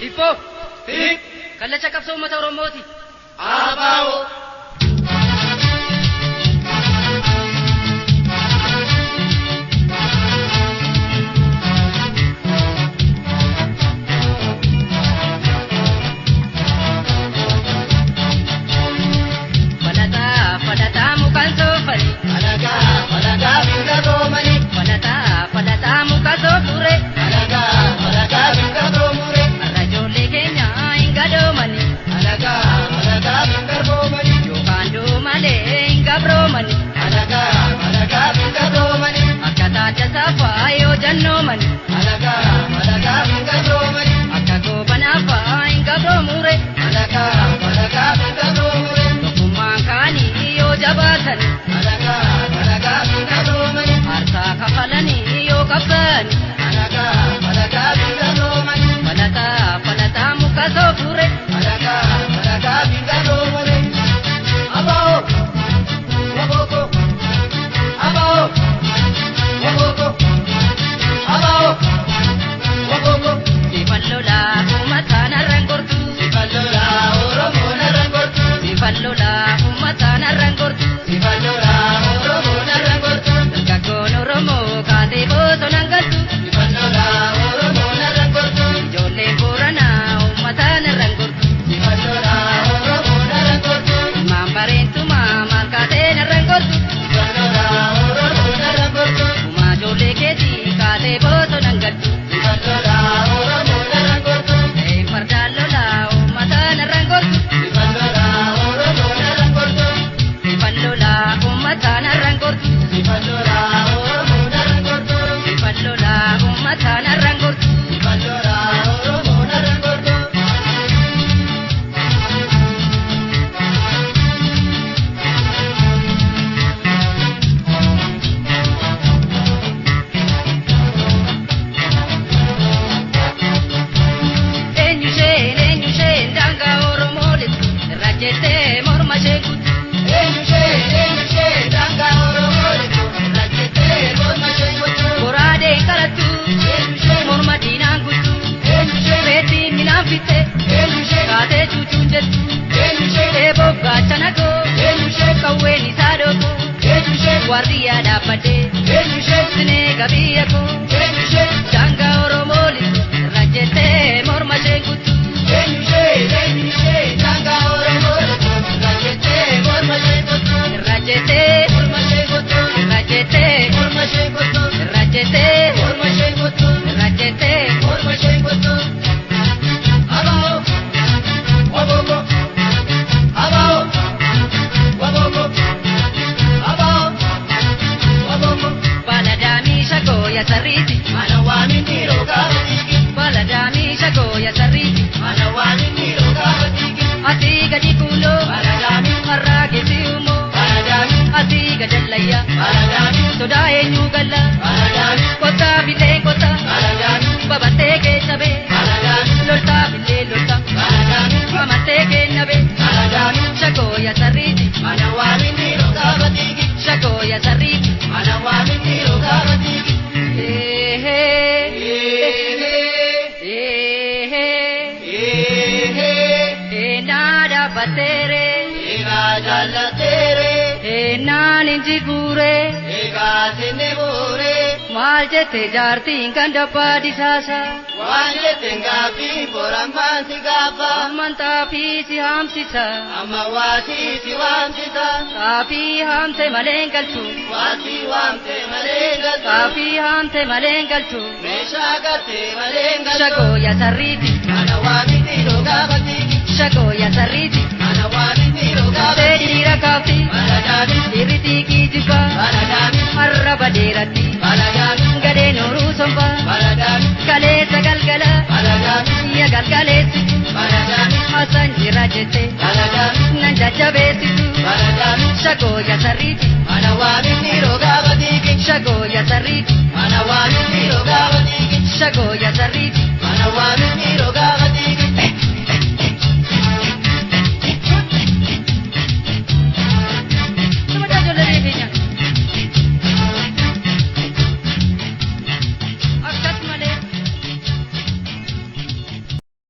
Ipo. Hik. Kallacha qabsoo uummata Oromooti. Abaa'oo. Falataa mukaan soofani. Falagaa binga roomani. Falataa muka soofure. Falagaa binga roomure. Rajoollee keenya hin gadoomani. Falagaa binga roomani. Yookaan doomalee hin gabroomani. Falagaa binga roomani. Akka taata saafaa yoo jannoomani. Falagaa binga roomani. Akka goobanaafaa hin gabroomure. Falagaa binga roomure. Tokkummaan kaanii yoo jabaatani. Falagaa binga roomani. Aarsaa kafalanii yoo qabsaani. Falagaa binga roomani. Falataa muka soofure. Falagaa binga roomure. Abaa'oo. Wabooko. Abaa'oo. Wabooko. Abaa'oo. Wabooko. Sifallolaa uummataan har'aan gortu. Sifallolaa Oromoon har'aan gortu. Sifallolaa uummataan har'aan gortu. Sifallolaa Oromoon har'aan gortu. Dargaggoon Oromoo kaatee bosonaan galtu. Sifallolaa Oromoon har'aan gortu. Ijoolleen Booranaa uummataan har'aan gortu. Sifallolaa Oromoon har'aan gortu. Ilmaan bareentumaa maal kaateen har'aan gortu. Sifallolaa Oromoon har'aan gortu. Uumaa ijoollee keetii kaatee bosonaan galtu. Sifallolaa Oromoon har'aan gortu. Fardaan lolaa uummataan har'aan gortu. Sifallolaa Oromoon har'aan gortu. Sifallolaa uummataan har'aan gortu. Sifallolaa Oromoon har'aan gortu. Sifallolaa uummataan har'aan gortu. Sifallolaa Oromoon har'aan gortu. Eenyusheen daangaa Oromoo lixu irra jettee morma ishee kutu. Eenyushee daangaa Oromoo lixu irra jettee morma ishee kutu. Goraadeen qalattu morma diinaan kutu. Reettiin minaan fitte kaatee cuucuun jettu. Eeboof gaachana koo qawween isaa dhooko. Waardiyyaa dhaabbadhee sinee gabiyya koo. Daangaa Oromoo lixu irra jettee morma ishee kutu. daangaa Oromoo lixu irra jettee morma ishee kutu. Irra jettee Morma ishee kutu. irra jettee Morma ishee kutu. irra jettee Morma ishee kutu. irra jettee. Morma ishee kutu. Abaa'oo. Wabooko. Abaa'oo. Wabooko. Abaa'oo. Wabooko. Baladaamii shagoo ya sarriiti. Mana waamin dhiiroo gaafa dhiigi. Baladaamii shagoo ya sarriiti. Mana waamin dhiiroo gaafa dhiigi. Asii gadi kuuloo Baladaamii. har'aa geessi uumoo. Baladaamii. Asii gadallayyaa Baladaamii. sodaa eenyuu galla. Baladaamii. Kottaa bilee kottaa Baladaamii. babattee keessa bee. Baladaamii. Loltaa bilee loltaa Baladaamii. amattee keenya bee. Baladaamii. Shagoo ya sarriiti. Mana waamin dhiiroo gaafa dhiigi. Shagoo ya sarriiti. Mana waamin dhiiroo gaafa dhiigi. Naada batere, Egaa jaallateere. naan inji guure, Egaa sinni buure. maal jette jaartiin kan dabbaa disaasa. Waan jetteen gaaffii borammaan si gaafa. Amantaa fi si haamsisa, Amma waatii si waamsisa. saafii haamte maleen galchu, Waatii waamte malee galtu. saafii haamte maleen galchu. Meeshaa galtee malee galtu. Shagoo ya sarriiti, Mana waamin dhiiroo gaafa dhiigi. shagoo ya sarriiti. Mana waamin dhiiroo gaafa Tee dhiigi. dhiira kaafti, Baladaamii. dhiirri xiiqii jibbaa. Baladaamii. Arraba dheeratti, Baladaamii. gadeen horuu sombaa. Baladaamii. Kaleessa galgala, Baladaamii. ya galgaleessitu. Baladaamii. Hasan jira jette, Baladaamii. nan jajjabeessitu. Baladaamii. Shagoo ya sarriiti, Mana waamin dhiiroo gaafa dhiigi. shagoo ya sarriiti, Mana waamin dhiiroo gaafa dhiigi. shagoo ya sarriiti.